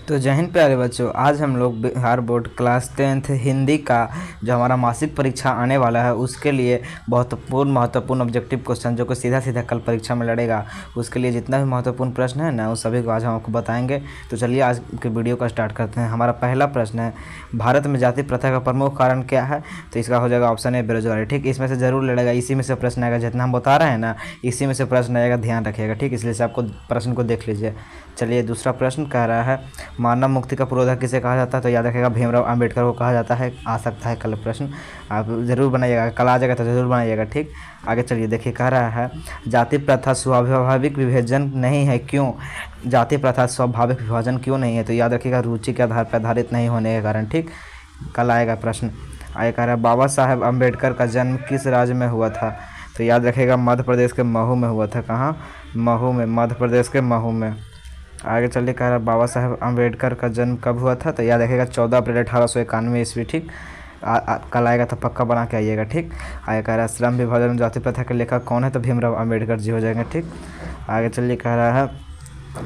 तो जय हिंद प्यारे बच्चों, आज हम लोग Bihar board class 10th Hindi का जो हमारा मासिक परीक्षा आने वाला है उसके लिए महत्वपूर्ण ऑब्जेक्टिव क्वेश्चन जो कि सीधा सीधा कल परीक्षा में लड़ेगा, उसके लिए जितना भी महत्वपूर्ण प्रश्न है ना उस सभी को आज हम आपको बताएंगे। तो चलिए आज के वीडियो का स्टार्ट करते हैं। हमारा पहला प्रश्न है, भारत में जाति प्रथा का प्रमुख कारण क्या है? तो इसका हो जाएगा ऑप्शन ए बेरोजगारी। ठीक, इसमें से जरूर लड़ेगा, इसी में से प्रश्न आएगा, जितना हम बता रहे हैं ना इसी में से प्रश्न आएगा, ध्यान रखिएगा। ठीक, इसलिए से आपको प्रश्न को देख लीजिए। चलिए दूसरा प्रश्न कह रहा है, मानव मुक्ति का पुरोधा किसे कहा जाता है? तो याद रखिएगा भीमराव अंबेडकर को कहा जाता है। आ सकता है कल प्रश्न, आप जरूर बनाइएगा, कल आ जाएगा तो जरूर बनाइएगा। ठीक, आगे चलिए देखिए, कह रहा है जाति प्रथा स्वाभाविक विभाजन नहीं है, क्यों? जाति प्रथा स्वाभाविक विभाजन क्यों नहीं है? तो याद रखिएगा रुचि के आधार पर आधारित नहीं होने के कारण। ठीक, कल आएगा प्रश्न। आगे कह रहा है, बाबा साहेब अम्बेडकर का जन्म किस राज्य में हुआ था? तो याद रखिएगा मध्य प्रदेश के महू में हुआ था। कहाँ? महू में, मध्य प्रदेश के महू में। आगे चलिए कह रहा है, बाबा साहेब अम्बेडकर का जन्म कब हुआ था? तो याद रखिएगा 14 अप्रैल 1891 ईस्वी। ठीक, कल आएगा तो पक्का बना के आइएगा। ठीक, आगे कह रहा है, श्रम विभाजन जाति प्रथा के लेखक कौन है? तो भीमराव अम्बेडकर जी हो जाएंगे। ठीक, आगे चलिए कह रहा है,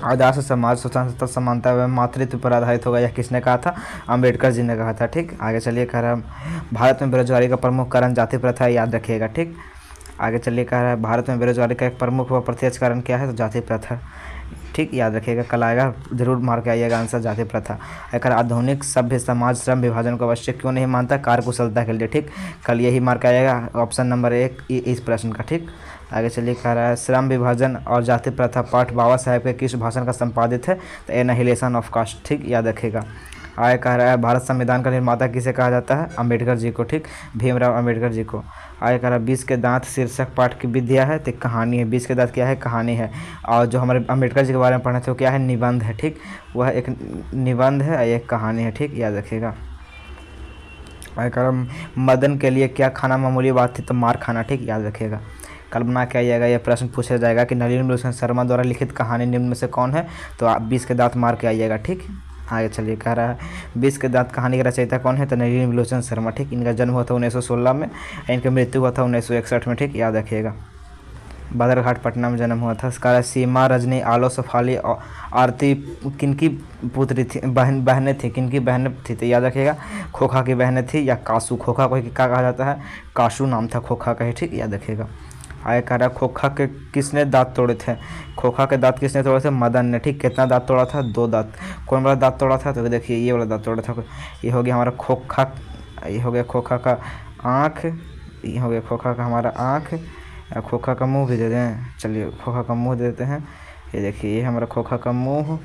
आदर्श समाज स्वतंत्रता समानता एवं मातृत्व पर आधारित होगा, यह किसने कहा था? अम्बेडकर जी ने कहा था। ठीक, आगे चलिए कह रहा है, भारत में बेरोजगारी का प्रमुख कारण जाति प्रथा है, याद रखिएगा। ठीक, आगे चलिए कह रहा है, भारत में बेरोजगारी का एक प्रमुख व प्रत्यक्ष कारण क्या है? तो जाति प्रथा। ठीक, याद रखिएगा, कल आएगा, जरूर मार के आइएगा आंसर जाति प्रथा। अगर आधुनिक सभ्य समाज श्रम विभाजन को आवश्यक क्यों नहीं मानता? कार्यकुशलता के लिए। ठीक, कल यही मार के आइएगा ऑप्शन नंबर 1 इस प्रश्न का। ठीक, आगे चलिए कह रहा है, श्रम विभाजन और जाति प्रथा पाठ बाबा साहेब के किस भाषण का संपादित है? तो एनाहिलेशन ऑफ कास्ट। ठीक, याद रखिएगा। आगे कह रहा है, भारत संविधान का निर्माता किसे कहा जाता है? अम्बेडकर जी को। ठीक, भीमराव अम्बेडकर जी को। आगे कह रहा है, 20 के दांत शीर्षक पाठ की विद्या है, तो कहानी है। 20 के दांत क्या है? कहानी है। और जो हमारे अम्बेडकर जी के बारे में पढ़े थे वो क्या है? निबंध है। ठीक, वह एक निबंध है, एक कहानी है। ठीक, याद रखिएगा। आगे कह रहा है, मदन के लिए क्या खाना मामूली बात थी? तो मार खाना। ठीक, याद रखिएगा, कल बना के आइएगा। यह प्रश्न पूछा जाएगा कि नलिनी विलोचन शर्मा द्वारा लिखित कहानी निम्न में से कौन है? तो आप 20 के दांत मार के आइएगा। ठीक, आगे चलिए कह रहा है, 20 के दांत कहानी का रचयिता कौन है? तो नलिनी विलोचन शर्मा। ठीक, इनका जन्म हुआ था 1916 में, इनकी मृत्यु हुआ था 1961 में। ठीक, याद रखिएगा, बदरघाट पटना में जन्म हुआ था। इसका सीमा, रजनी, आलो, सफाली और आरती किनकी पुत्री थी? बहनें थी। किनकी बहनें थी? तो याद रखिएगा खोखा की बहनें थी, या कासू। खोखा को क्या कहा जाता है? कासू नाम था खोखा का। ठीक, याद रखिएगा। आगे कह रहा है, खोखा के किसने दांत तोड़े थे? खोखा के दांत किसने तोड़े थे? मदन ने। ठीक, कितना दांत तोड़ा था? 2 दांत। कौन वाला दांत तोड़ा था? तो देखिए ये वाला दांत तोड़ा था। ये हो गया हमारा खोखा, ये हो गया खोखा का आँख, ये हो गया खोखा का हमारा आँख। खोखा का मुंह भी दे दें, चलिए खोखा का मुंह दे देते हैं। ये देखिए ये हमारा खोखा का मुंह,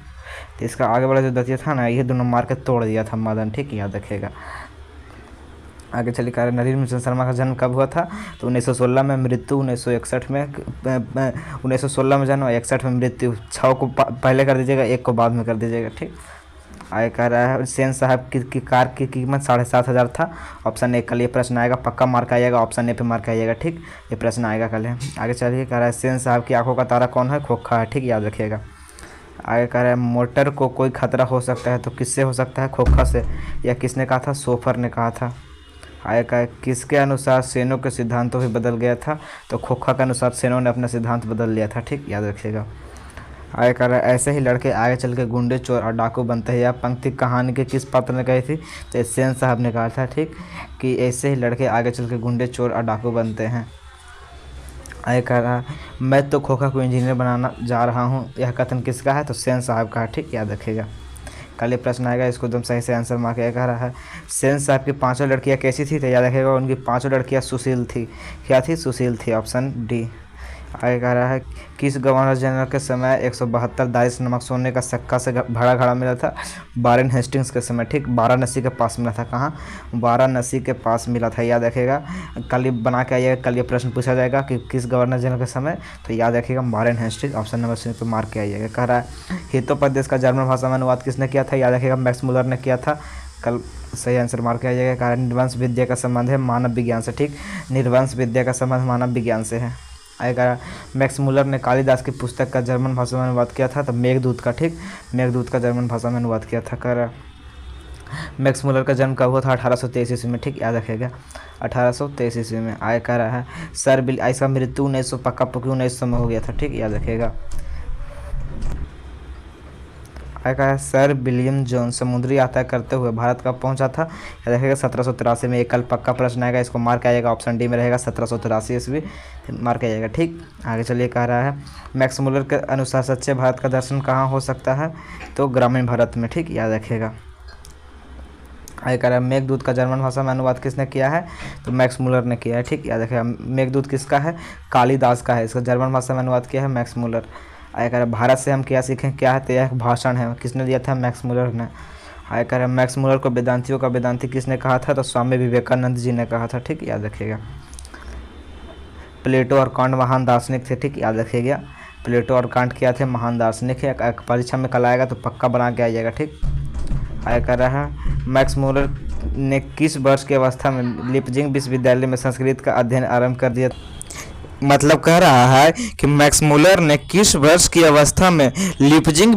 तो इसका आगे वाला जो दतिया था ना ये दोनों मार के तोड़ दिया था मदन। ठीक, याद रखिएगा। आगे चलिए कह रहे, नलिनी विलोचन शर्मा का जन्म कब हुआ था? तो 1916 में, मृत्यु 1961 में। 1916 में जन्म, 61 में मृत्यु। 6 को पहले कर दीजिएगा, 1 को बाद में कर दीजिएगा। ठीक, आगे कह रहा है, सेन साहब की कार की कीमत 7,500 था। ऑप्शन ए कल ये प्रश्न आएगा, पक्का मार के आइएगा, ऑप्शन ए पे मार के आइएगा। ठीक, ये प्रश्न आएगा कल है। आगे चलिए कह रहा है, सेन साहब की आंखों का तारा कौन है? खोखा है। ठीक, याद रखिएगा। आगे कह रहा है, मोटर को कोई खतरा हो सकता है तो किससे हो सकता है? खोखा से। यह किसने कहा था? सोफर ने कहा था। आगे कहा, किसके अनुसार सेनों के सिद्धांतों भी बदल गया था? तो खोखा के अनुसार सेनों ने अपना सिद्धांत बदल लिया था। ठीक, याद रखिएगा। आगे कह रहा है, ऐसे ही लड़के आगे चल के गुंडे, चोर और डाकू बनते हैं, यह पंक्ति कहानी के किस पात्र ने कही थी? तो सेन साहब ने कहा था। ठीक, कि ऐसे ही लड़के आगे चल के गुंडे, चोर और डाकू बनते हैं। आगे कह रहा है, मैं तो खोखा को इंजीनियर बनाना जा रहा हूँ, यह कथन किसका है? तो सेन साहब का है। ठीक, याद रखिएगा, कल ये प्रश्न आएगा, इसको एकदम सही से आंसर मार के। कह रहा है, सेन साहब की 5 लड़कियां कैसी थी? तो याद रखेगा उनकी 5 लड़कियां सुशील थी। क्या थी? सुशील थी, ऑप्शन डी। आगे कह रहा है, किस गवर्नर जनरल के समय 172 दारिस नमक सोने का सिक्का से भरा घड़ा मिला था? वारेन हेस्टिंग्स के समय। ठीक, वाराणसी के पास मिला था। कहाँ? वाराणसी के पास मिला था, याद रखेगा। कल ये बना के आइएगा, कल ये प्रश्न पूछा जाएगा कि किस गवर्नर जनरल के समय, तो याद रखिएगा Warren Hastings, option number C पे मार के आइएगा। कह रहा है, हितोपदेश का जर्मन भाषा में अनुवाद किसने किया था? याद रखिएगा मैक्स मुलर ने किया था। कल सही आंसर मार के आइएगा। कारण निर्वंश विद्या का संबंध है मानव विज्ञान से। ठीक, निर्वंश विद्या का संबंध मानव विज्ञान से है। आएगा, मैक्स मुलर ने कालिदास की पुस्तक का जर्मन भाषा में अनुवाद किया था। तो मेघदूत का। ठीक, मेघदूत का जर्मन भाषा में अनुवाद किया था। कर मैक्स मुलर का जन्म कब हुआ था? 1823 ईस्वी में। ठीक, याद रखेगा 1823 ईस्वी में। आगे कह रहा है, सर बिल इसका मृत्यु 1900 पक्का पुक्की 1900 में हो गया था। ठीक, याद रखेगा। कहा है सर विलियम जोन्स समुद्री यात्रा करते हुए भारत कब पहुंचा था, या देखिएगा 1783 में। एक कल पक्का प्रश्न आएगा, इसको मार्क आइएगा, ऑप्शन डी में रहेगा 1783 ईस्वी मार्क आइएगा। ठीक, आगे चलिए कह रहा है मैक्स मुलर के अनुसार सच्चे भारत का दर्शन कहाँ हो सकता है, तो ग्रामीण भारत में। ठीक, याद रखिएगा। आगे कह रहा है मेघदूत का जर्मन भाषा में अनुवाद किसने किया है, तो मैक्स मुलर ने किया है। ठीक, याद रखिएगा। मेघदूत किसका है, कालिदास का है, इसका जर्मन भाषा में अनुवाद किया है मैक्स मुलर। आगे कह रहा है भारत से हम क्या सीखें, क्या है, तो यह एक भाषण है, किसने दिया था, मैक्स मुलर ने। आगे कह रहा है मैक्स मुलर को वेदांतियों का वेदांती किसने कहा था, तो स्वामी विवेकानंद जी ने कहा था। ठीक, याद रखिएगा। प्लेटो और कांट महान दार्शनिक थे। ठीक, याद रखिएगा। प्लेटो और कांट क्या थे, महान दार्शनिक है। परीक्षा में कल आएगा तो पक्का बना के आइएगा। ठीक, आगे कह रहा है मैक्स मुलर ने किस वर्ष की अवस्था में लीपजिंग विश्वविद्यालय में संस्कृत का अध्ययन आरंभ कर दिया। मतलब कह रहा है कि मैक्स मुलर ने किस वर्ष की अवस्था में लीपजिंग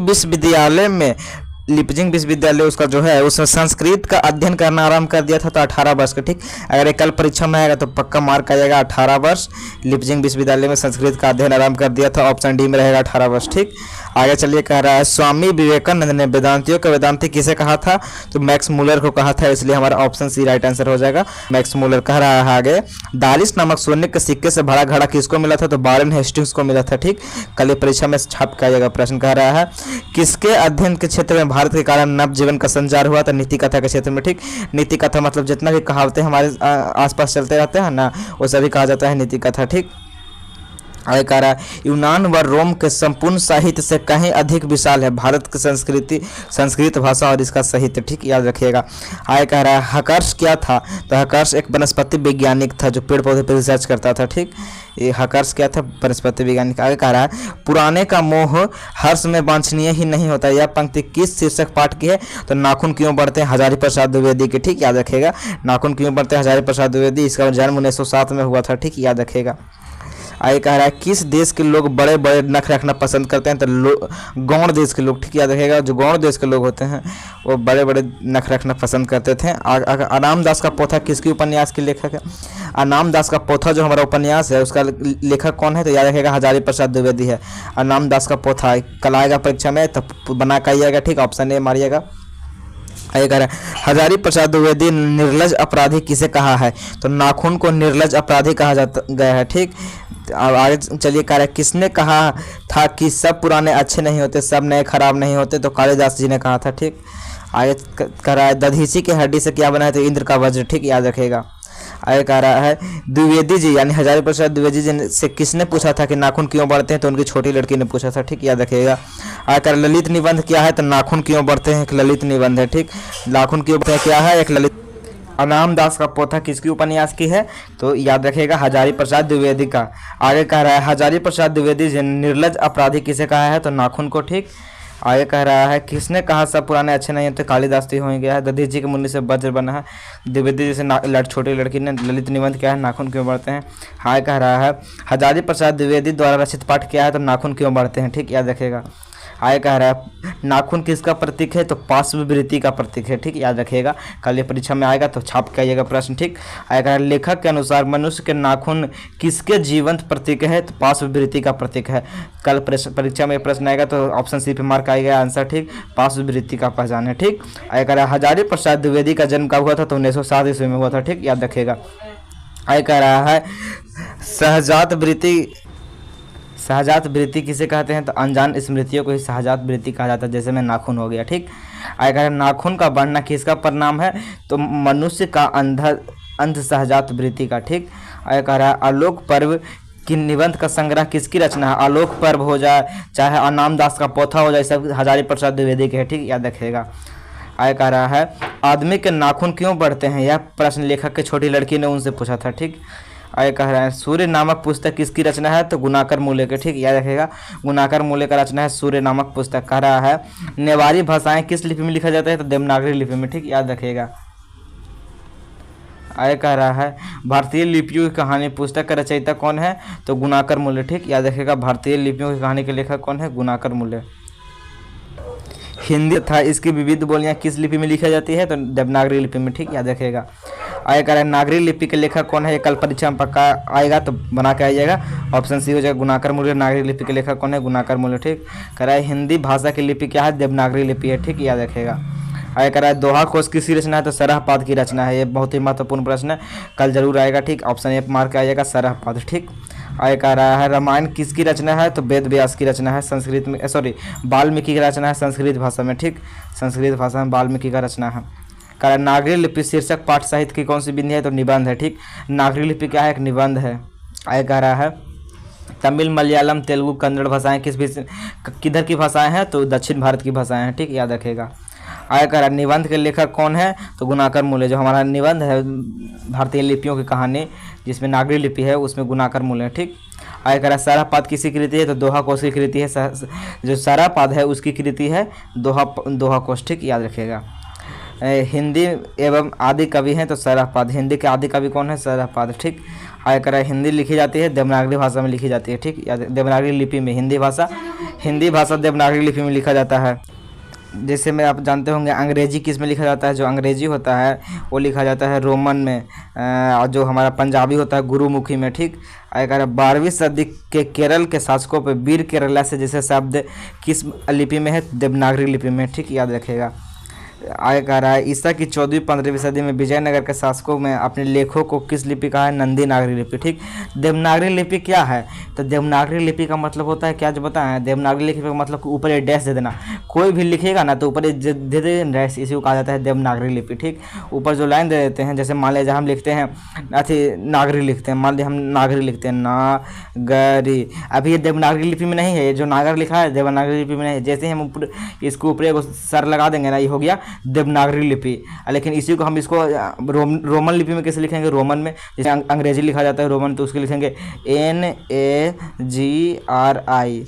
विश्वविद्यालय उसका जो है उसमें संस्कृत का अध्ययन करना आरंभ कर दिया था, तो 18 वर्ष का। ठीक, अगर ये कल परीक्षा में आएगा तो पक्का मार्क आएगा 18 वर्ष। लीपजिंग विश्वविद्यालय में संस्कृत का अध्ययन आरंभ कर दिया था, ऑप्शन डी में रहेगा 18 वर्ष। ठीक, आगे चलिए कह रहा है स्वामी विवेकानंद ने वेदांतियों का वेदांती किसे कहा था, तो मैक्स मुलर को कहा था, इसलिए हमारा ऑप्शन सी राइट आंसर हो जाएगा। मैक्स मुलर कह रहा है आगे दालिश नामक सोने के सिक्के से भरा घड़ा किसको मिला था, तो वारेन हेस्टिंग्स को मिला था। ठीक, कल परीक्षा में छाप के आइएगा प्रश्न। कह रहा है किसके अध्ययन के क्षेत्र में भारत के कारण नव जीवन का संचार हुआ था, नीति कथा के क्षेत्र में। ठीक, नीति कथा मतलब जितना भी कहावतें हमारे आसपास चलते रहते हैं ना, वो सभी कहा जाता है नीति कथा। ठीक, आगे कह रहा है यूनान व रोम के संपूर्ण साहित्य से कहीं अधिक विशाल है भारत की संस्कृत भाषा और इसका साहित्य। ठीक, याद रखिएगा। आगे कह रहा है हकर्ष क्या था, तो हकर्ष एक वनस्पति वैज्ञानिक था जो पेड़ पौधे पर रिसर्च करता था। ठीक, ये हकर्ष क्या था, वनस्पति वैज्ञानिक। आगे कह रहा है पुराने का मोह हर्ष में वांछनीय ही नहीं होता, यह पंक्ति किस शीर्षक पाठ की है, तो नाखून क्यों बढ़ते हैं, हजारी प्रसाद द्विवेदी के। ठीक, याद रखिएगा। नाखून क्यों बढ़ते हैं, हजारी प्रसाद द्विवेदी, इसका जन्म 1907 में हुआ था। ठीक, याद रखिएगा। आगे कह रहा है किस देश के लोग बड़े बड़े नख रखना पसंद करते हैं, तो गौड़ देश के लोग। ठीक, याद रखिएगा। जो गौड़ देश के लोग होते हैं वो बड़े बड़े नख रखना पसंद करते थे। अनाम दास का पोथा किसकी उपन्यास के लेखक है, अनाम दास का पोथा जो हमारा उपन्यास है उसका लेखक कौन है, तो याद रखिएगा हजारी प्रसाद द्विवेदी है। अनाम दास का पोथा कल आएगा परीक्षा में, तो बना के आइएगा। ठीक, ऑप्शन ए मारिएगा। आगे कह रहा है हजारी प्रसाद द्विवेदी निर्लज अपराधी किसे कहा है, तो नाखून को निर्लज अपराधी कहा जाता गया है। ठीक, अब आगे चलिए कह रहा है किसने कहा था कि सब पुराने अच्छे नहीं होते, सब नए खराब नहीं होते, तो कालिदास जी ने कहा था। ठीक, आगे कह रहा है दधीची के हड्डी से क्या बना है, तो इंद्र का वज्र। ठीक, याद रखेगा। आगे कह रहा है द्विवेदी जी यानी हजारी प्रसाद द्विवेदी जी से किसने पूछा था कि नाखून क्यों बढ़ते हैं, तो उनकी छोटी लड़की ने पूछा था। ठीक, याद रखिएगा। आगे कह ललित निबंध क्या है, तो नाखून क्यों बढ़ते हैं, एक ललित निबंध है। ठीक, नाखून क्यों बढ़ते हैं क्या है, एक ललित। अनाम दास का पोथा किसकी उपन्यास की है, तो याद रखिएगा हजारी प्रसाद द्विवेदी का। आगे कह रहा है हजारी प्रसाद द्विवेदी जी निर्लज अपराधी किसे कहा है, तो नाखून को। ठीक, आगे कह रहा है किसने कहा सब पुराने अच्छे नहीं होते, कालिदास जी हो गया है। दधीची के मुनि से वज्र बना है, द्विवेदी जी से छोटी लड़की ने। ललित निबंध क्या है, नाखून क्यों बढ़ते हैं। हाँ, कह रहा है हजारी प्रसाद द्विवेदी द्वारा रचित पाठ क्या है, तो नाखून क्यों बढ़ते हैं। ठीक, याद रखिएगा। आगे कह रहा है नाखून किसका प्रतीक है, तो पार्श्ववृत्ति का प्रतीक है। ठीक, याद रखिएगा। कल ये परीक्षा में आएगा तो छाप के आइएगा प्रश्न। ठीक, आगे कह रहा है लेखक के अनुसार मनुष्य के नाखून किसके जीवंत प्रतीक है, तो पार्श्ववृत्ति का प्रतीक है। कल परीक्षा में प्रश्न आएगा तो ऑप्शन सी पे मार्क आएगा आंसर। ठीक, पार्श्ववृत्ति का पहचान है। ठीक, आगे कह रहा है हजारी प्रसाद द्विवेदी का जन्म कब हुआ था, तो 1907 ईस्वी में हुआ था। ठीक, याद रखिएगा। आगे कह रहा है सहजात वृत्ति किसे कहते हैं, तो अनजान स्मृतियों को ही सहजात वृत्ति कहा जाता है, जैसे में नाखून हो गया। ठीक, आगे नाखून का बढ़ना किसका परिणाम है, तो मनुष्य का अंध सहजात वृत्ति का। ठीक, आगे कह रहा है आलोक पर्व कि निबंध का संग्रह किसकी रचना है, आलोक पर्व हो जाए चाहे अनाम दास का पोथा हो जाए, सब हजारी प्रसाद द्विवेदी के है। ठीक, याद रखिएगा। आगे कह रहा है आदमी के नाखून क्यों बढ़ते हैं, यह प्रश्न लेखक की छोटी लड़की ने उनसे पूछा था। ठीक, आगे कह रहा है सूर्य नामक पुस्तक किसकी रचना है, तो गुणाकर मूल्य के। ठीक, याद रखेगा। गुणाकर मूल्य का रचना है सूर्य नामक पुस्तक। कह रहा है नेवारी भाषाएं किस लिपि में लिखा जाता है, तो देवनागरी लिपि में। ठीक, याद रखेगा। आगे कह रहा है भारतीय लिपियों की कहानी पुस्तक का रचयिता कौन है, तो गुणाकर मूल्य। ठीक, याद रखेगा। भारतीय लिपियों की कहानी के लेखक कौन है, गुणाकर मूल्य। हिंदी था इसकी विविध बोलियां किस लिपि में लिखी जाती है, तो देवनागरी लिपि में। ठीक, याद रखेगा। आगे कह रहा है नागरी लिपि के लेखक कौन है, ये कल परीक्षा में पक्का आएगा तो बना के आइएगा। ऑप्शन सी हो जाएगा गुणाकर मूल्य। नागरी लिपि के लेखक कौन है, गुणाकर मूल्य। ठीक। कह रहा है हिंदी भाषा की लिपि क्या है, देवनागरी लिपि है। ठीक, याद रखेगा। आगे कह रहा है दोहा कोश किसकी रचना है, तो सरहपाद की रचना है। ये बहुत ही महत्वपूर्ण प्रश्न है, कल जरूर आएगा। ठीक, ऑप्शन ए मार्क आ जाएगा, सरहपाद। ठीक। आगे कह रहा है रामायण किसकी रचना है, तो वेद व्यास की रचना है। संस्कृत में सॉरी वाल्मीकि की रचना है संस्कृत भाषा में। ठीक, संस्कृत भाषा में वाल्मीकि का रचना है। कह रहा है नागरी लिपि शीर्षक पाठ साहित्य की कौन सी विधि है, तो निबंध है। ठीक, नागरी लिपि क्या है, एक निबंध है। आगे कह रहा है तमिल मलयालम तेलुगु कन्नड़ भाषाएं किधर की भाषाएं हैं, तो दक्षिण भारत की भाषाएं हैं। ठीक, याद रखेगा। आगे कह रहा है निबंध के लेखक कौन है, तो गुणाकर मूल्य। जो हमारा निबंध है भारतीय लिपियों की कहानी जिसमें नागरी लिपि है उसमें गुणाकर मूल्य है। ठीक। आगे कह रहा है सरहपाद किसी कृति है, तो दोहा कोश की कृति है। जो सरहपाद है उसकी कृति है दोहा कोश। ठीक, याद रखिएगा। हिंदी एवं आदि कवि हैं, तो सरहपाद। हिंदी के आदि कवि कौन है, सरहपाद। ठीक। आगे कह रहा है हिंदी लिखी जाती है देवनागरी भाषा में लिखी जाती है। ठीक, याद देवनागरी लिपि में। हिंदी भाषा देवनागरी लिपि में लिखा जाता है। जैसे में आप जानते होंगे अंग्रेजी किस में लिखा जाता है, जो अंग्रेजी होता है वो लिखा जाता है रोमन में, और जो हमारा पंजाबी होता है गुरुमुखी में। ठीक। अगर 12वीं सदी के केरल के शासकों पर वीर केरला से जैसे शब्द किस लिपि में है, देवनागरी लिपि में। ठीक, याद रखेगा। आगे कह रहा है ईसा की 14वीं-15वीं सदी में विजयनगर के शासकों में अपने लेखों को किस लिपि कहा है, नंदी नागरी लिपि। ठीक। देवनागरी लिपि क्या है, तो देवनागरी लिपि का मतलब होता है क्या, जो बताएं देवनागरी लिपि का मतलब ऊपर एक डैश दे देना। कोई भी लिखेगा ना तो ऊपर दे दे डैश, इसी को कहा जाता है देवनागरी लिपि। ठीक। ऊपर जो लाइन दे देते हैं, जैसे मान लीजिए हम लिखते हैं नागरी लिखते हैं, मान लीजिए हम नागरी लिखते हैं नागरी, अभी ये देवनागरी लिपि में नहीं है, ये जो नागर लिखा है देवनागरी लिपि में नहीं है। जैसे ही हम ऊपर इसको ऊपर एगो सर लगा देंगे ना, ये हो गया देवनागरी लिपि। लेकिन इसी को हम इसको रोमन लिपि में कैसे लिखेंगे, रोमन में जैसे अंग्रेजी लिखा जाता है रोमन, तो उसके लिखेंगे NAGRI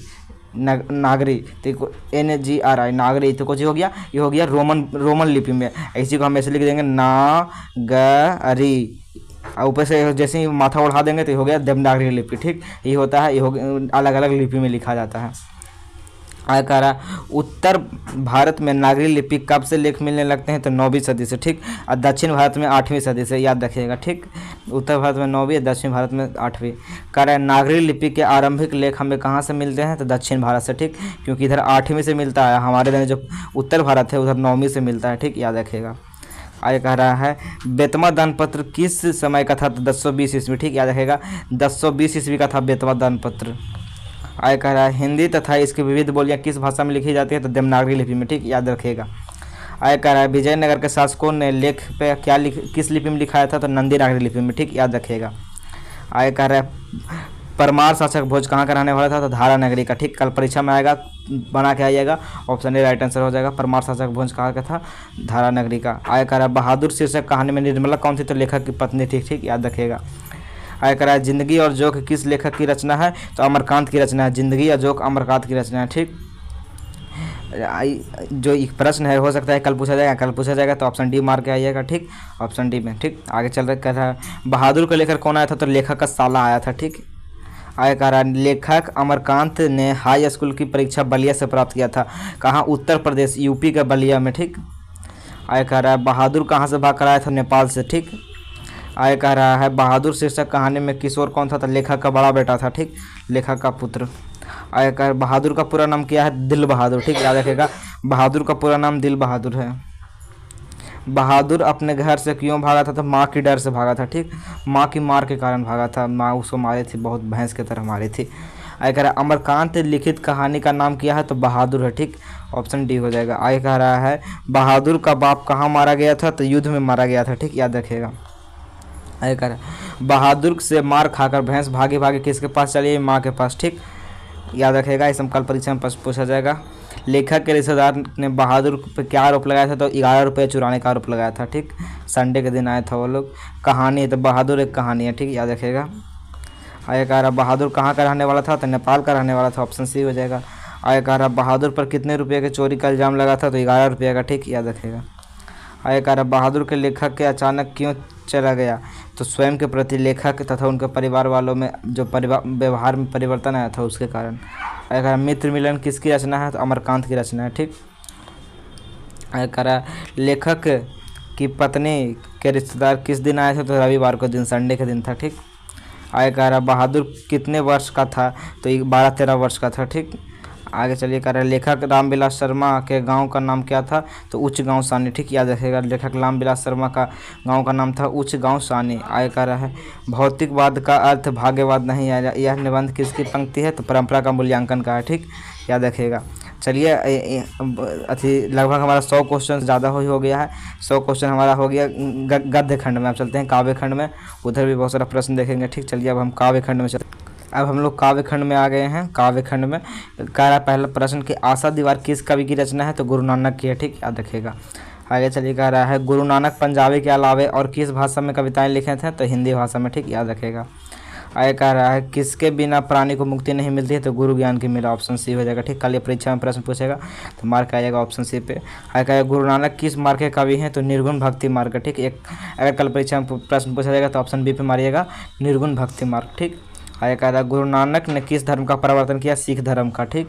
नागरी। तो NGRI नागरी, तो कुछ हो गया, ये हो गया रोमन लिपि में। इसी को हम ऐसे लिख देंगे नागरी, और ऊपर से जैसे ही माथा उड़ा देंगे तो ये हो गया देवनागरी लिपि। ठीक, ये होता है, ये अलग अलग लिपि में लिखा जाता है। आगे कह रहा उत्तर भारत में नागरी लिपि कब से लेख मिलने लगते हैं, तो 9वीं सदी से। ठीक। और दक्षिण भारत में 8वीं सदी से, याद रखिएगा। ठीक, उत्तर भारत में 9वीं, दक्षिण भारत में 8वीं। कह रहा है नागरी लिपि के आरंभिक लेख हमें कहाँ से मिलते हैं, तो दक्षिण भारत से। ठीक, क्योंकि इधर 8वीं से मिलता है, हमारे इधर जो उत्तर भारत है उधर 9वीं से मिलता है। ठीक, याद रखिएगा। आगे कह रहा है बेतवा दानपत्र किस समय का था, तो 1020 ईस्वी। ठीक, याद रखेगा 1020 ईस्वी का था बेतवा दानपत्र। आगे कह रहा है हिंदी तथा इसकी विविध बोलियां किस भाषा में लिखी जाती है, तो देवनागरी लिपि में। ठीक, याद रखेगा। आगे कह रहा है विजयनगर के शासकों ने लेख पे किस लिपि में लिखाया था, तो नंदी नागरी लिपि में। ठीक, याद रखेगा। आगे कह रहा है परमार शासक भोज कहाँ का रहने वाला था, तो धारा नगरी का। ठीक, कल परीक्षा में आएगा, बना के आइएगा। ऑप्शन ए राइट आंसर हो जाएगा। परमार शासक भोज कहाँ का था, धारा नगरी का। आगे कह रहा है बहादुर शीर्षक कहानी में निर्मला कौन सी, तो लेखक की पत्नी थी। ठीक, याद रखेगा। आगे कह रहा है जिंदगी और जोक किस लेखक की रचना है, तो अमरकांत की रचना है। जिंदगी और जोक अमरकांत की रचना है। ठीक, जो एक प्रश्न है हो सकता है कल पूछा जाएगा, तो ऑप्शन डी मार के आइएगा। ठीक, ऑप्शन डी में। ठीक, आगे चल रहा कह रहा है बहादुर का लेखक कौन आया था, तो लेखक का साला आया था। ठीक। आगे कह रहा है लेखक अमरकांत ने हाई स्कूल की परीक्षा बलिया से प्राप्त किया था। कहाँ, उत्तर प्रदेश, यूपी के बलिया में। ठीक। आगे कह रहा है बहादुर कहाँ से भाग कर आया था, नेपाल से। ठीक। आगे कह रहा है बहादुर शीर्षक कहानी में किशोर कौन था, तो लेखक का बड़ा बेटा था। ठीक, लेखक का पुत्र। आगे कह रहा बहादुर का पूरा नाम क्या है, दिल बहादुर। ठीक, याद रखेगा बहादुर का पूरा नाम दिल बहादुर है। बहादुर अपने घर से क्यों भागा था, तो माँ की डर से भागा था। ठीक, माँ की मार के कारण भागा था, माँ उसको मारी थी, बहुत भैंस की तरह मारी थी। आगे कह रहा है अमरकांत लिखित कहानी का नाम क्या है, तो बहादुर है। ठीक, ऑप्शन डी हो जाएगा। आगे कह रहा है बहादुर का बाप कहाँ मारा गया था, तो युद्ध में मारा गया था। ठीक, याद रखेगा। आगे कह रहा है बहादुर से मार खाकर भैंस भागे भागे किसके पास चली, माँ के पास। ठीक, याद रखेगा, इस कल परीक्षा में पूछा जाएगा। लेखक के रिश्तेदार ने बहादुर पे क्या आरोप लगाया था, तो 11 रुपये चुराने का आरोप लगाया था। ठीक, संडे के दिन आया था वो लोग। कहानी है, तो बहादुर एक कहानी है। ठीक, याद रखेगा। आगे कह रहा बहादुर कहाँ का रहने वाला था, तो नेपाल का रहने वाला था। ऑप्शन सी हो जाएगा। आगे कह रहा बहादुर पर कितने रुपये के चोरी का इल्ज़ाम लगा था, तो 11 रुपये का। ठीक, याद रखेगा। आगे कह रहा बहादुर के लेखक के अचानक क्यों चला गया, तो स्वयं के प्रति लेखक तथा उनके परिवार वालों में जो व्यवहार में परिवर्तन आया था उसके कारण। आगे कह रहा मित्र मिलन किसकी रचना है, तो अमरकांत की रचना है। ठीक। आगे कह रहा लेखक की पत्नी के रिश्तेदार किस दिन आए थे, तो रविवार को दिन, संडे के दिन था। ठीक। आगे कह रहा बहादुर कितने वर्ष का था, तो 12-13 वर्ष का था। ठीक। आगे चलिए कह रहा है लेखक रामविलास शर्मा के गांव का नाम क्या था, तो उच्च गांव सानी। ठीक, याद रखिएगा लेखक रामविलास शर्मा का गांव का नाम था उच्च गांव सानी। आगे कह रहा है भौतिकवाद का अर्थ भाग्यवाद नहीं है, यह निबंध किसकी पंक्ति है, तो परंपरा का मूल्यांकन का है। ठीक, याद रखिएगा। चलिए लगभग हमारा 100 क्वेश्चन ज़्यादा हो गया है। 100 क्वेश्चन हमारा हो गया गद्य खंड में। अब चलते हैं काव्य खंड में, उधर भी बहुत सारा प्रश्न देखेंगे। ठीक, चलिए अब हम काव्य खंड में अब हम लोग काव्य खंड में आ गए हैं। काव्य खंड में कह रहा है पहला प्रश्न कि आशा दीवार किस कवि की रचना है, तो गुरु नानक की है। ठीक, याद रखिएगा। आगे चलिए कह रहा है गुरु नानक पंजाबी के अलावे और किस भाषा में कविताएं लिखे थे, तो हिंदी भाषा में। ठीक, याद रखिएगा। आगे कह रहा है किसके बिना प्राणी को मुक्ति नहीं मिलती है, तो गुरु ज्ञान की मेरा ऑप्शन सी हो जाएगा। ठीक, कल ये परीक्षा में प्रश्न पूछेगा तो मार्क आएगा ऑप्शन सी पे। आगे कह गुरु नानक किस मार्ग के कवि हैं, तो निर्गुण भक्ति मार्ग। ठीक, एक अगर कल परीक्षा में प्रश्न पूछा जाएगा तो ऑप्शन बी पे मारिएगा, निर्गुण भक्ति मार्ग। ठीक। आगे कह रहा है गुरु नानक ने किस धर्म का प्रवर्तन किया, सिख धर्म का। ठीक।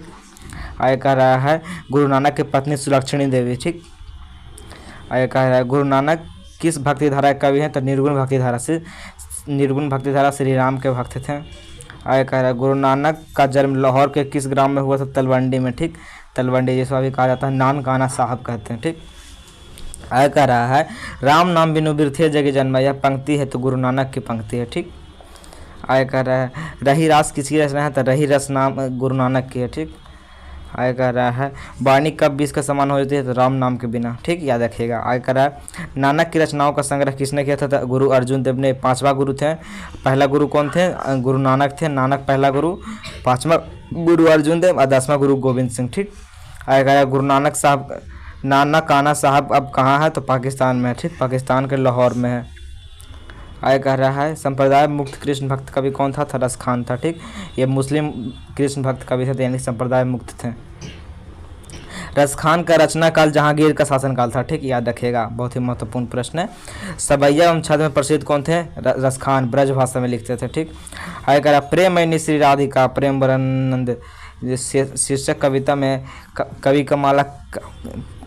आगे कह रहा है गुरु नानक की पत्नी सुलक्षणी देवी। ठीक। आगे कह रहा है गुरु नानक किस भक्ति धारा के कवि हैं, तो निर्गुण भक्ति धारा से, निर्गुण भक्ति धारा श्री राम के भक्त थे। आगे कह रहा है गुरु नानक का जन्म लाहौर के किस ग्राम में हुआ था, तलवंडी में। ठीक, तलवंडी जिसको अभी कहा जाता है नानकाना साहब कहते हैं। ठीक। आगे कह रहा है राम नाम बिनु बिरथे जग जन्मा, यह पंक्ति है तो गुरु नानक की पंक्ति है। ठीक। आगे कह रहा है रही रास किसकी रचना है, तो रही रस नाम गुरु नानक की है। ठीक। आगे कह रहा है वाणी कब 20 के समान हो जाती है, तो राम नाम के बिना। ठीक, याद रखिएगा। आगे कह रहा है नानक की रचनाओं का संग्रह किसने किया था, तो गुरु अर्जुन देव ने। 5वां गुरु थे, पहला गुरु कौन थे, गुरु नानक थे। नानक पहला गुरु, 5वां गुरु अर्जुन देव और 10वां गुरु गोविंद सिंह। ठीक। आगे कह रहा है गुरु नानक साहब, नानकाना साहब अब कहाँ है, तो पाकिस्तान में है। ठीक, पाकिस्तान के लाहौर में है। आगे कह रहा है संप्रदाय मुक्त कृष्ण भक्त कवि कौन था, रस खान था। ठीक, ये मुस्लिम कृष्ण भक्त कवि थे, यानी संप्रदाय मुक्त थे। रस खान का रचना काल जहांगीर का शासनकाल था। ठीक, याद रखिएगा, बहुत ही महत्वपूर्ण प्रश्न है। सबैया एवं छंद में प्रसिद्ध कौन थे, रस खान, ब्रज भाषा में लिखते थे। ठीक। आगे कह रहा प्रेमयनी श्री राधिका प्रेम वरानंद शीर्षक कविता में कवि का माला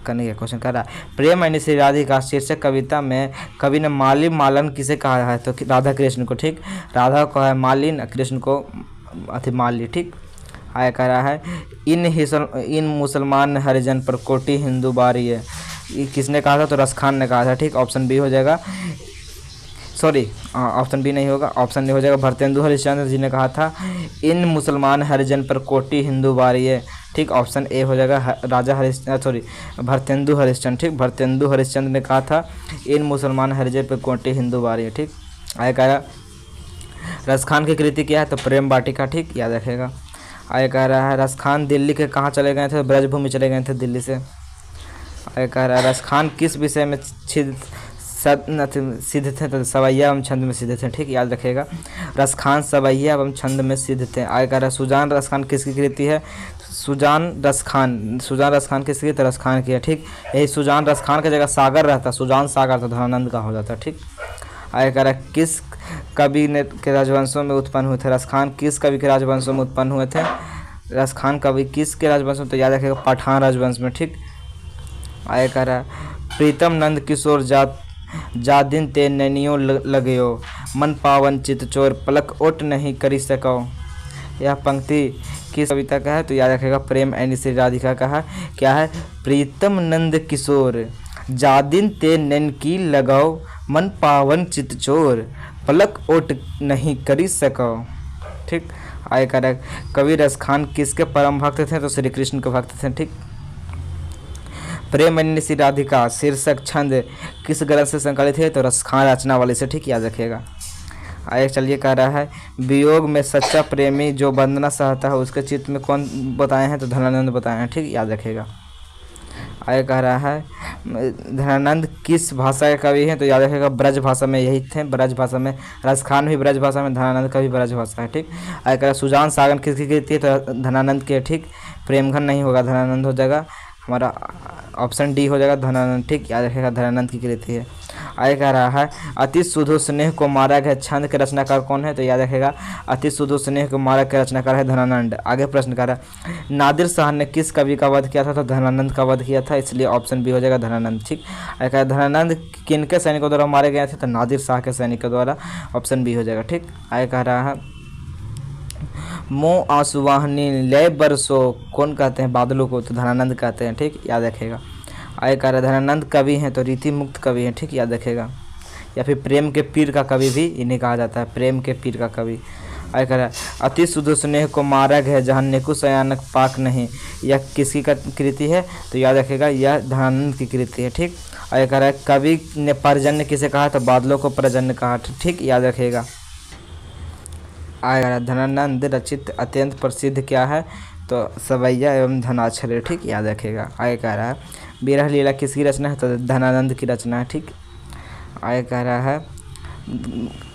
करने का क्वेश्चन कर रहा है प्रेम यानी श्री राधिका शीर्षक कविता में कवि ने माली मालन किसे कहा है, तो राधा कृष्ण को। ठीक, राधा को है मालिन, कृष्ण को माली। ठीक। आया कह रहा है इन मुसलमान हरिजन पर कोटि हिंदू बारी है, ये किसने कहा था, तो रस खान ने कहा था। ठीक, ऑप्शन बी हो जाएगा, सॉरी ऑप्शन बी नहीं होगा, ऑप्शन नहीं हो जाएगा, भरतेंदु हरिश्चंद्र जी ने कहा था इन मुसलमान हरिजन पर कोटि हिंदू बारी है। ठीक, ऑप्शन ए हो जाएगा भरतेंदु हरिश्चंद्र। ठीक, भरतेंदु हरिश्चंद्र ने कहा था इन मुसलमान हरिजन पर कोटि हिंदू बारी है। ठीक। आगे कह रहा रस खान की कृति क्या है, तो प्रेम वाटिका। ठीक, याद रखेगा। आगे कह रहा है रस खान दिल्ली के कहाँ चले गए थे, ब्रजभूमि चले गए थे दिल्ली से। आगे कह रहा है रस खान किस विषय में सिद्ध थे, तो सवैया एवं छंद में सिद्ध थे। ठीक, याद रखिएगा, रस खान सवैया एवं छंद में सिद्ध थे। आगे कह रहा है सुजान रस खान किसकी कृति है, सुजान रस खान किसकी, तो रस खान की है। ठीक, यही सुजान रस खान की जगह सागर रहता, सुजान सागर तो धनानंद का हो जाता। ठीक। आगे कह रहा है किस कवि ने के राजवंशों में उत्पन्न हुए थे, रस खान किस कवि के राजवंशों में उत्पन्न हुए थे, रस खान कवि किस के राजवंश में, तो याद रखिएगा पठान राजवंश में। ठीक। आगे कह रहा है प्रीतम नंद किशोर जा दिन ते नैनियों लगयो मन पावन चित चोर पलक ओट नहीं करी सको, यह पंक्ति किस कविता का है, तो याद रखेगा प्रेम यानी श्री राधिका का है। क्या है, प्रीतम नंद किशोर जा दिन ते नैन की लगाओ मन पावन चित चोर पलक ओट नहीं करी सको। ठीक। आगे कह रहा है कवि रस खान किसके परम भक्त थे, तो श्री कृष्ण के भक्त थे। ठीक। प्रेम यानी श्री राधिका शीर्षक छंद किस ग्रंथ से संकलित है, तो रस खान रचना वाले से। ठीक, याद रखिएगा। आगे चलिए कह रहा है वियोग में सच्चा प्रेमी जो वंदना सहता है उसके चित्त में कौन बताए हैं, तो धनानंद बताए हैं। ठीक, याद रखिएगा। आगे कह रहा है धनानंद किस भाषा के कवि हैं, तो याद रखिएगा ब्रज भाषा में यही थे, ब्रज भाषा में। रस खान भी ब्रज भाषा में, धनानंद का भी ब्रज भाषा है। ठीक। आगे कह रहा है सुजान सागर किसकी कृति है, तो धनानंद के। ठीक, प्रेमघन नहीं होगा, धनानंद हो जाएगा, हमारा ऑप्शन डी हो जाएगा धनानंद। ठीक, याद रखिएगा धनानंद की कृति है। आगे कह रहा है अति सुधो स्नेह को मारा गया छंद के रचनाकार कौन है, तो याद रखेगा अति सुधो स्नेह को मारा के रचनाकार है धनानंद। आगे प्रश्न कर रहा है नादिर शाह ने किस कवि का वध किया था, तो धनानंद का वध किया था, इसलिए ऑप्शन बी हो जाएगा धनानंद। ठीक, आगे कह धनानंद किनके सैनिकों द्वारा मारे गए थे, तो नादिर शाह के सैनिकों द्वारा, ऑप्शन बी हो जाएगा। ठीक, आगे कह रहा है मोह आंसुवाहनी लय बरसो कौन कहते हैं बादलों को, तो धनानंद कहते हैं। ठीक, याद रखेगा। आगे कह रहा है धनानंद कवि हैं तो रीति मुक्त कवि हैं। ठीक, याद रखेगा। या फिर प्रेम के पीर का कवि भी इन्हें कहा जाता है, प्रेम के पीर का कवि। आगे कह रहा है अति सुधो स्नेह को मारग है जहाँ निकु सयानक पाक नहीं, यह किसकी कृति है, तो याद रखेगा यह धनानंद की कृति है। ठीक, आगे कह रहा है कवि ने पर्जन्य किसे कहा, तो बादलों को पर्जन्य कहा। ठीक, याद रखेगा। आगे धनानंद रचित अत्यंत प्रसिद्ध क्या है, तो सवैया एवं धनाक्षर है। ठीक, याद रखेगा। आगे कह रहा है विरह लीला किसकी रचना है, तो धनानंद की रचना है। ठीक, आगे कह रहा है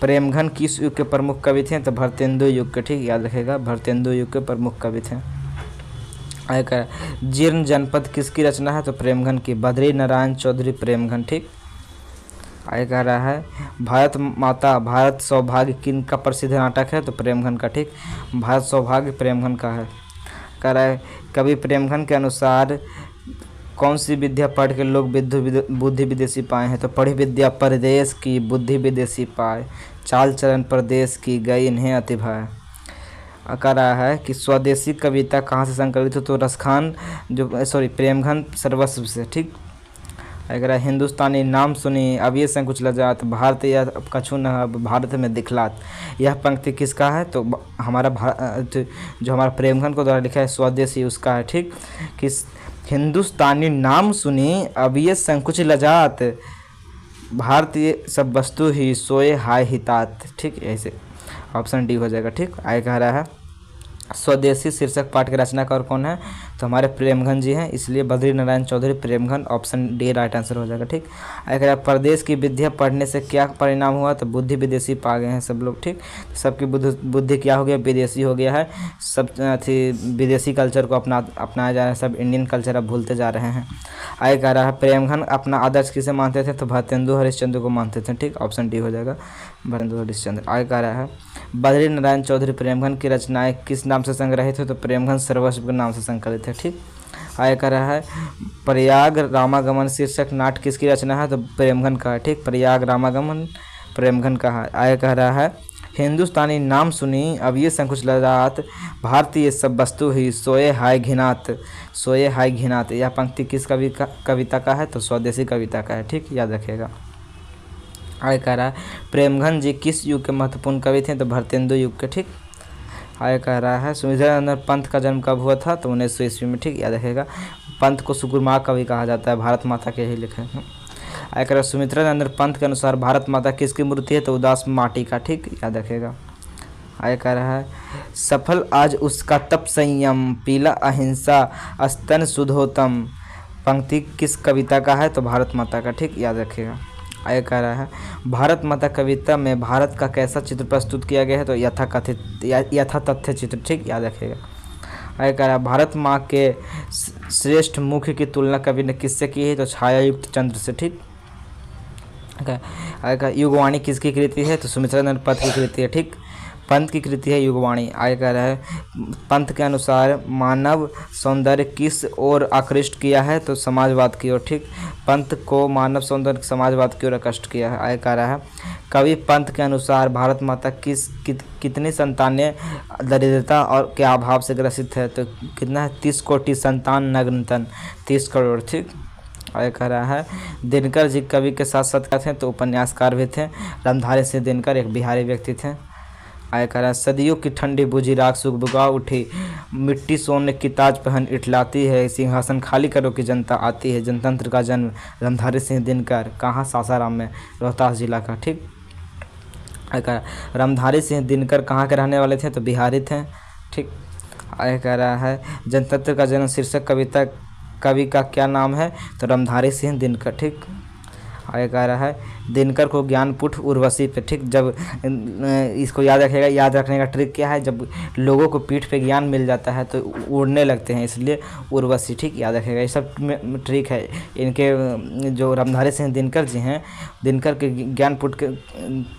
प्रेमघन किस युग के प्रमुख कवि थे, तो भरतेंदु युग के। ठीक, याद रखेगा भरतेंदु युग के प्रमुख कवि थे। आगे कह रहा है जीर्ण जनपद किसकी रचना है, तो प्रेमघन की, बद्री नारायण चौधरी प्रेमघन। ठीक, आगे कह रहा है भारत माता भारत सौभाग्य किन का प्रसिद्ध नाटक है, तो प्रेमघन का। ठीक, भारत सौभाग्य प्रेमघन का है। कह रहा है कवि प्रेमघन के अनुसार कौन सी विद्या पढ़ के लोग बुद्धि विदेशी पाए हैं, तो पढ़ी विद्या परदेश की बुद्धि विदेशी पाए, चाल चलन प्रदेश की गई इन्हें अति भय। कह रहा है कि स्वदेशी कविता कहाँ से संकलित हो, तो रसखान प्रेमघन सर्वस्व से। ठीक, अगर हिंदुस्तानी नाम सुनी अब ये संकुच लजात भारत या कछु न भारत में दिखलात, यह पंक्ति किसका है, तो हमारा जो हमारा प्रेमघन को द्वारा लिखा है स्वदेशी उसका है। ठीक, किस हिंदुस्तानी नाम सुनी अब ये संकुच लजात भारतीय सब वस्तु ही सोए हाय हितात। ठीक, ऐसे ऑप्शन डी हो जाएगा। ठीक, आगे कह रहा है स्वदेशी शीर्षक पाठ के रचनाकार कौन है, तो हमारे प्रेमघन जी हैं, इसलिए Badri Narayan Chaudhary Premghan, option D right answer हो जाएगा। ठीक, अगर प्रदेश की विद्या पढ़ने से क्या परिणाम हुआ, तो बुद्धि विदेशी पा गए हैं सब लोग। ठीक, सबकी बुद्धि क्या हो गया, विदेशी हो गया है, सब विदेशी कल्चर को अपनाया जा रहा है, सब इंडियन कल्चर अब भूलते जा रहे हैं। आगे कह रहा है प्रेमघन अपना आदर्श किसे मानते थे, तो भरतेंदु हरिश्चंद्र को मानते थे। ठीक, ऑप्शन डी हो जाएगा भरतेंदु हरिश्चंद्र। आगे कह रहा है बद्री नारायण चौधरी प्रेमघन की रचनाएं किस नाम से संग्रहित है, तो प्रेमघन सर्वस्व के नाम से संकलित है। ठीक, आगे कह रहा है प्रयाग रामागमन शीर्षक नाट किसकी रचना है, तो प्रेमघन का है। ठीक, प्रयाग रामागमन प्रेमघन का है। आगे कह रहा है हिंदुस्तानी नाम सुनी अब ये संकुच लजात भारतीय सब वस्तु ही सोए हाय घिनात, सोए हाय घिनात, यह पंक्ति किस कविता का है, तो स्वदेशी कविता का है। ठीक, याद रखिएगा। आगे कह रहा है प्रेमघन जी किस युग के महत्वपूर्ण कवि थे, तो भरतेंदु युग के। ठीक, आगे कह रहा है सुमित्रानंद पंत का जन्म कब हुआ था, तो 1900 ईस्वी में। ठीक, याद रखेगा। पंत को सुकुमार कवि कहा जाता है, भारत माता के ही लिखे हैं। आगे कह रहा है सुमित्रानंद पंत के अनुसार भारत माता किसकी मूर्ति है, तो उदास माटी का। ठीक, याद रखेगा। आगे कह रहा है सफल आज उसका तप संयम पीला अहिंसा स्तन सुधोतम, पंक्ति किस कविता का है, तो भारत माता का। ठीक, याद रखेगा। आगे कह रहा है भारत माता कविता में भारत का कैसा चित्र प्रस्तुत किया गया है, तो यथातथ्य चित्र। ठीक, याद रखेगा। आगे कह रहा है भारत माँ के श्रेष्ठ मुख की तुलना कवि ने किससे की है, तो छायायुक्त चंद्र से। ठीक, आगे कहा युगवाणी किसकी कृति है, तो सुमित्रानंद पंत की कृति है। ठीक, पंत की कृति है युगवाणी। आगे कह रहा है पंत के अनुसार मानव सौंदर्य किस ओर आकृष्ट किया है, तो समाजवाद की ओर। ठीक, पंत को मानव सौंदर्य समाजवाद की ओर आकृष्ट किया है। आगे कह रहा है कवि पंत के अनुसार भारत माता कितनी संतानें दरिद्रता और के अभाव से ग्रसित है, तो कितना है 30 कोटि संतान नग्नतन, 30 करोड़। ठीक, आगे कह रहा है दिनकर जी कवि के साथ साथ क्या थे, तो उपन्यासकार भी थे। रामधारी सिंह दिनकर एक बिहारी व्यक्ति थे। आगे कह रहा है सदियों की ठंडी बुझी राख सुगबुगा उठी, मिट्टी सोने की ताज पहन इठलाती है, सिंहासन खाली करो कि जनता आती है, जनतंत्र का जन्म रामधारी सिंह दिनकर, कहाँ, सासाराम में, रोहतास जिला का। ठीक, आगे कह रहा है रामधारी सिंह दिनकर कहाँ के रहने वाले थे, तो बिहारी थे। ठीक, आगे कह रहा है जनतंत्र का जन्म शीर्षक कविता कवि का क्या नाम है, तो रामधारी सिंह दिनकर। ठीक, आगे कह रहा है दिनकर को ज्ञानपीठ उर्वशी पे, ठीक। जब इसको याद रखेगा, याद रखने का ट्रिक क्या है, जब लोगों को पीठ पे ज्ञान मिल जाता है तो उड़ने लगते हैं, इसलिए उर्वशी, ठीक, याद रखेगा। ये सब ट्रिक है इनके। जो रामधारी सिंह दिनकर जी हैं, दिनकर के ज्ञानपीठ के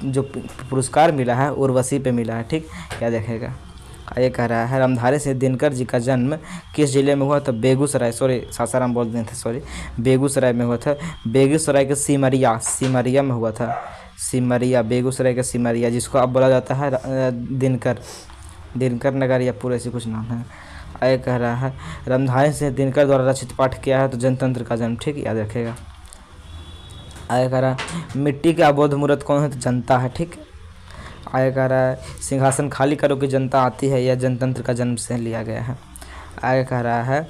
जो पुरस्कार मिला है उर्वशी पे मिला है, ठीक, याद रखेगा। ये कह रहा है रामधारी सिंह दिनकर जी का जन्म किस जिले में हुआ था? बेगूसराय, सॉरी सासाराम बोल रहे थे, सॉरी, बेगूसराय में हुआ था। बेगूसराय के सिमरिया में हुआ था। सिमरिया, बेगूसराय के सिमरिया, जिसको अब बोला जाता है दिनकर नगर या पूरा ऐसी कुछ नाम है। ये कह रहा है रामधारी सिंह दिनकर द्वारा रचित पाठ क्या है? तो जनतंत्र का जन्म, ठीक, याद रखेगा। आगे कह रहा है मिट्टी के अबोध मूर्त कौन है? तो जनता है, ठीक। आगे कह रहा है सिंहासन खाली करो कि जनता आती है, यह जनतंत्र का जन्म से लिया गया है। आगे कह रहा है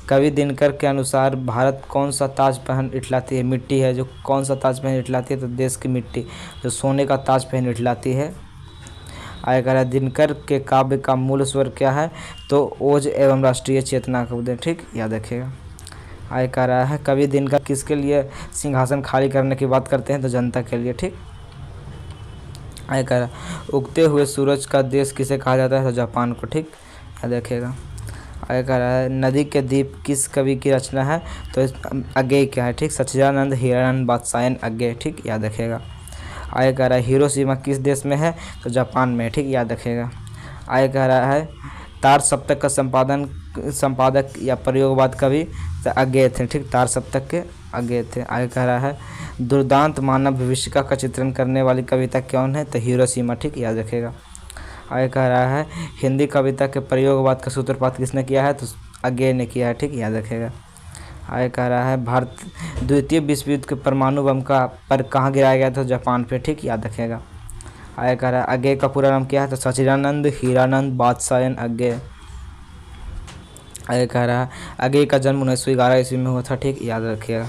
कवि दिनकर के अनुसार भारत कौन सा ताज पहन इठलाती है? मिट्टी है जो कौन सा ताज पहन इठलाती है? तो देश की मिट्टी जो सोने का ताज पहन इठलाती है। आगे कह रहा है दिनकर के काव्य का मूल स्वर क्या है? तो ओज एवं राष्ट्रीय चेतना का उदय, ठीक, याद रखिएगा। आगे कह रहा है कवि दिनकर किसके लिए सिंहासन खाली करने की बात करते हैं? तो जनता के लिए, ठीक। आगे कह रहा है उगते हुए सूरज का देश किसे कहा जाता है? तो जापान को, ठीक, याद रखिएगा। आगे कह रहा है नदी के द्वीप किस कवि की रचना है? तो अज्ञेय क्या है, ठीक, सच्चिदानंद हीरानंद बादशायन अज्ञेय, ठीक, याद रखिएगा। आगे कह रहा है हिरोशिमा किस देश में है? तो जापान में, ठीक, याद रखिएगा। आगे कह रहा है तार सप्तक का संपादक या प्रयोगवाद कवि? तो अज्ञेय थे, ठीक, तार सप्तक के अज्ञेय थे। आगे कह रहा है दुर्दांत मानव भविष्यिका का चित्रण करने वाली कविता कौन है? तो हिरोशिमा, ठीक, याद रखेगा। आगे कह रहा है हिंदी कविता के प्रयोगवाद का सूत्रपात किसने किया है? तो अज्ञेय ने किया है, ठीक, याद रखेगा। आगे कह रहा है भारत द्वितीय विश्व युद्ध के परमाणु बम का पर कहाँ गिराया गया था? जापान पे, ठीक, याद रखेगा। आगे कह रहा है अज्ञेय का पूरा नाम क्या है? तो सच्चिदानंद हीरानंद बादशायन अज्ञेय। आगे कह रहा है अज्ञेय का जन्म 1911 ईस्वी में हुआ था, ठीक, याद रखिएगा।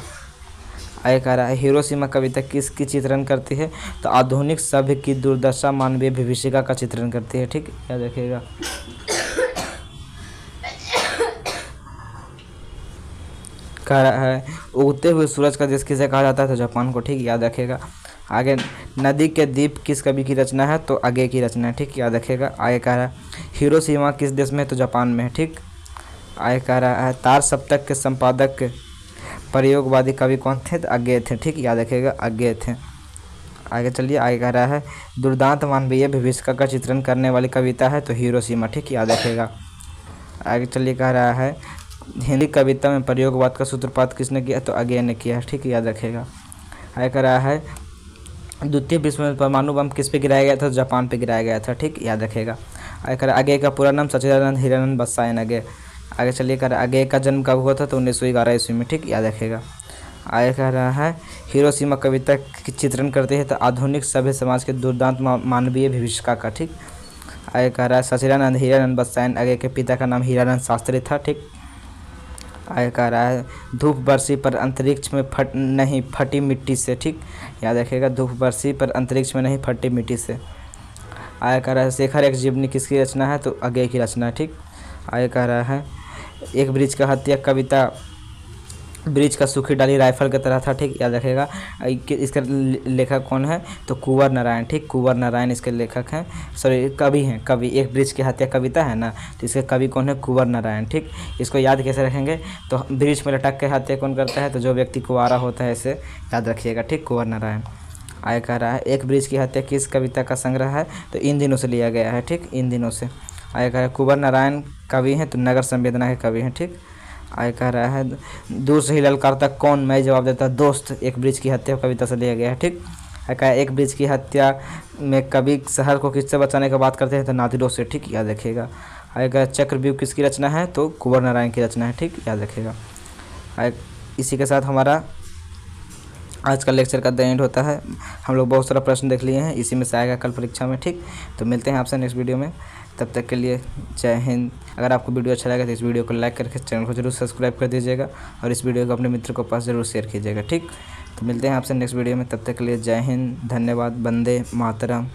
आगे कह रहा है हिरोशिमा कविता किसकी चित्रण करती है? तो आधुनिक सभ्य की दुर्दशा मानवीय विभीषिका का चित्रण करती है, ठीक, याद रखिएगा। कह रहा है उगते हुए सूरज का देश किसे कहा जाता है? तो जापान को, ठीक, याद रखेगा। आगे नदी के द्वीप किस कवि की रचना है? तो अज्ञेय की रचना है, ठीक, याद रखेगा। आगे कह रहा है हिरोशिमा किस देश में है? तो जापान में है, ठीक। आगे कह रहा है तार सप्तक के संपादक प्रयोगवादी कवि कौन थे? तो अज्ञेय थे, ठीक, याद रखेगा, अज्ञेय थे। आगे चलिए, आगे कह रहा है दुर्दांत मानवीय विभीषिका का चित्रण करने वाली कविता है? तो हिरोशिमा, ठीक, याद रखेगा। आगे चलिए, कह रहा है हिंदी कविता में प्रयोगवाद का सूत्रपात किसने किया? तो अज्ञेय ने किया, ठीक, याद रखेगा। आगे कह रहा है द्वितीय विश्व में परमाणु बम किस पे गिराया गया था? तो जापान पे गिराया गया था, ठीक, याद रखेगा। आगे कह रहा है अज्ञेय का पूरा नाम सच्चिदानंद हीरानंद बादशायन अज्ञेय। आगे चलिए, कह रहा है अज्ञेय का जन्म कब हुआ था? तो 1911 ईस्वी में, ठीक, याद रखेगा। आगे कह रहा है हिरोशिमा कविता की चित्रण करते हैं? तो आधुनिक सभ्य समाज के दुर्दांत मानवीय विभीषिका का, ठीक। आगे कह रहा है सच्चिदानंद हीरानंद बादशायन अज्ञेय के पिता का नाम हीरानंद शास्त्री था, ठीक। आगे कह रहा है धूप बरसी पर अंतरिक्ष में फटी मिट्टी से, ठीक, याद रखेगा, धूप बरसी पर अंतरिक्ष में नहीं फटी मिट्टी से। आगे कह रहा है शेखर एक जीवनी किसकी रचना है? तो अज्ञेय की रचना है, ठीक। आगे कह रहा है एक ब्रिज का हत्या कविता ब्रिज का सूखी डाली राइफल की तरह था, ठीक, याद रखेगा। इसका लेखक कौन है? तो कुंवर नारायण, ठीक, कुंवर नारायण इसके लेखक हैं, सॉरी कवि हैं, कवि। एक ब्रिज की हत्या कविता है ना, तो इसके कवि कौन है? कुंवर नारायण, ठीक। इसको याद कैसे रखेंगे? तो ब्रिज में लटक के हत्या कौन करता है? तो जो व्यक्ति कुंवारा होता है, इसे याद रखिएगा, ठीक, कुंवर नारायण। आगे कह रहा है एक ब्रिज की हत्या किस कविता का संग्रह है? तो इन दिनों से लिया गया है, ठीक, इन दिनों से। आगे कह रहा है कुंवर नारायण कवि हैं? तो नगर संवेदना के कवि हैं, ठीक। आगे कह रहा है दूर से ही ललकारता कौन? मैं जवाब देता दोस्त, एक ब्रिज की हत्या कविता से लिया गया है, ठीक। आगे कहा एक ब्रिज की हत्या में कवि शहर को किससे बचाने की बात करते हैं? तो नादिरों से, ठीक, याद रखिएगा। आगे कहा चक्रव्यूह किसकी रचना है? तो कुंवर नारायण की रचना है, ठीक, याद रखिएगा। इसी के साथ हमारा आज का लेक्चर का द एंड होता है। हम लोग बहुत सारा प्रश्न देख लिए हैं, इसी में से आएगा कल परीक्षा में, ठीक। तो मिलते हैं आपसे नेक्स्ट वीडियो में, तब तक के लिए जय हिंद। अगर आपको वीडियो अच्छा लगा तो इस वीडियो को लाइक करके चैनल को जरूर सब्सक्राइब कर दीजिएगा और इस वीडियो को अपने मित्र को पास जरूर शेयर कीजिएगा, ठीक। तो मिलते हैं आपसे नेक्स्ट वीडियो में, तब तक के लिए जय हिंद, धन्यवाद, वंदे मातरम।